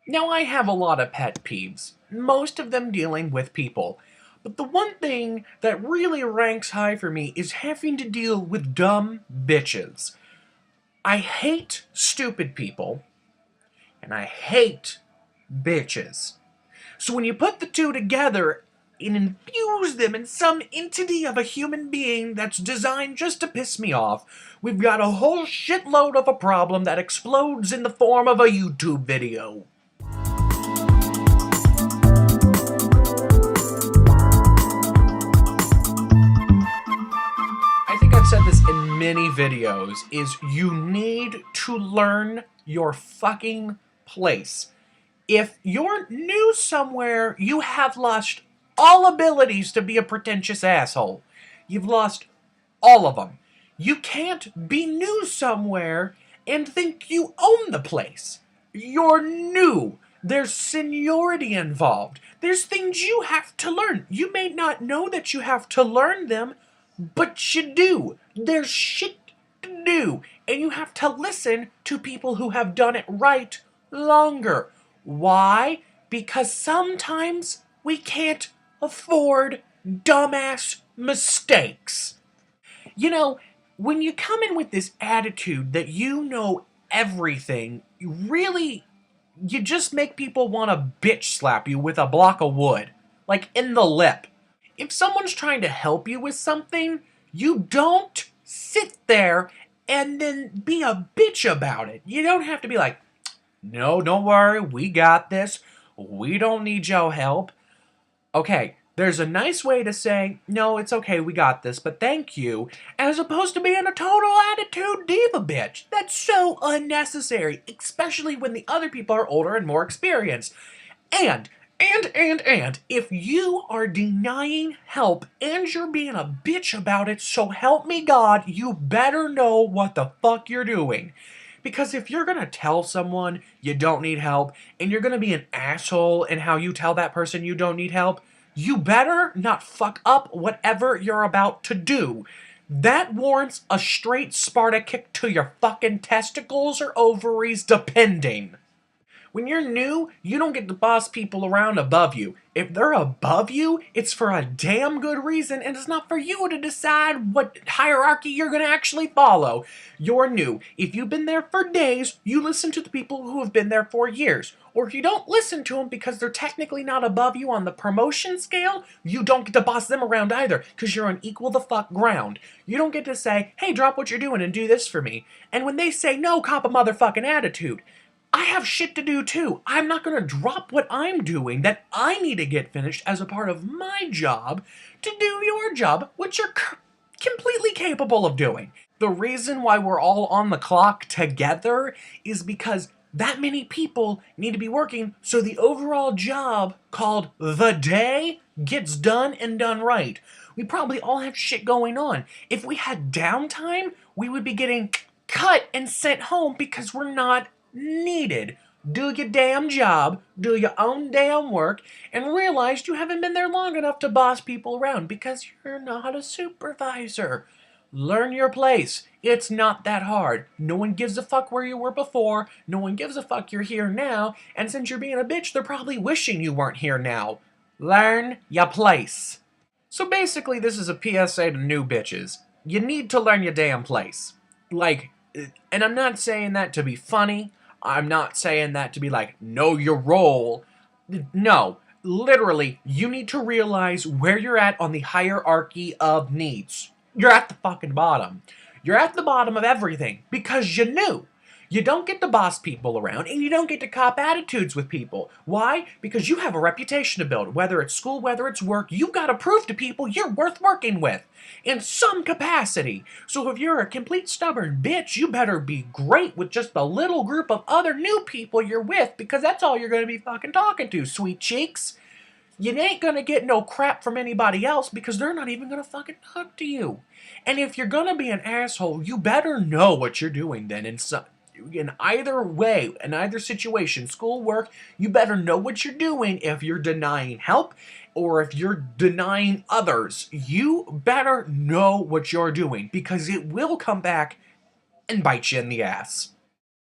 Now, I have a lot of pet peeves, most of them dealing with people. But the one thing that really ranks high for me is having to deal with dumb bitches. I hate stupid people, and I hate bitches. So when you put the two together and infuse them in some entity of a human being that's designed just to piss me off, we've got a whole shitload of a problem that explodes in the form of a YouTube video. I think I've said this in many videos, is you need to learn your fucking place. If you're new somewhere, you have lost all abilities to be a pretentious asshole. You've lost all of them. You can't be new somewhere and think you own the place. You're new. There's seniority involved. There's things you have to learn. You may not know that you have to learn them, but you do. There's shit to do. And you have to listen to people who have done it right longer. Why? Because sometimes we can't afford dumbass mistakes. You know, when you come in with this attitude that you know everything, you just make people want to bitch slap you with a block of wood, like in the lip. If someone's trying to help you with something, you don't sit there and then be a bitch about it. You don't have to be like, no, don't worry, we got this. We don't need your help. Okay, there's a nice way to say, no, it's okay, we got this, but thank you, as opposed to being a total attitude diva bitch. That's so unnecessary, especially when the other people are older and more experienced. And, if you are denying help and you're being a bitch about it, so help me God, you better know what the fuck you're doing. Because if you're gonna tell someone you don't need help, and you're gonna be an asshole in how you tell that person you don't need help, you better not fuck up whatever you're about to do. That warrants a straight Sparta kick to your fucking testicles or ovaries, depending. When you're new, you don't get to boss people around above you. If they're above you, it's for a damn good reason, and it's not for you to decide what hierarchy you're going to actually follow. You're new. If you've been there for days, you listen to the people who have been there for years. Or if you don't listen to them because they're technically not above you on the promotion scale, you don't get to boss them around either, because you're on equal the fuck ground. You don't get to say, hey, drop what you're doing and do this for me. And when they say no, cop a motherfucking attitude. I have shit to do too. I'm not going to drop what I'm doing that I need to get finished as a part of my job to do your job, which you're completely capable of doing. The reason why we're all on the clock together is because that many people need to be working so the overall job called the day gets done and done right. We probably all have shit going on. If we had downtime, we would be getting cut and sent home because we're not needed. Do your damn job, do your own damn work, and realize you haven't been there long enough to boss people around because you're not a supervisor. Learn your place. It's not that hard. No one gives a fuck where you were before. No one gives a fuck you're here now. And since you're being a bitch, they're probably wishing you weren't here now. Learn your place. So basically, this is a PSA to new bitches. You need to learn your damn place. Like, and I'm not saying that to be funny. I'm not saying that to be like, know your role. No, literally, you need to realize where you're at on the hierarchy of needs. You're at the fucking bottom. You're at the bottom of everything because you knew. You don't get to boss people around, and you don't get to cop attitudes with people. Why? Because you have a reputation to build. Whether it's school, whether it's work, you've got to prove to people you're worth working with in some capacity. So if you're a complete stubborn bitch, you better be great with just the little group of other new people you're with, because that's all you're going to be fucking talking to, sweet cheeks. You ain't gonna get no crap from anybody else because they're not even gonna fucking talk to you. And if you're gonna be an asshole, you better know what you're doing then. In either way, in either situation, school, work, you better know what you're doing. If you're denying help or if you're denying others, you better know what you're doing because it will come back and bite you in the ass.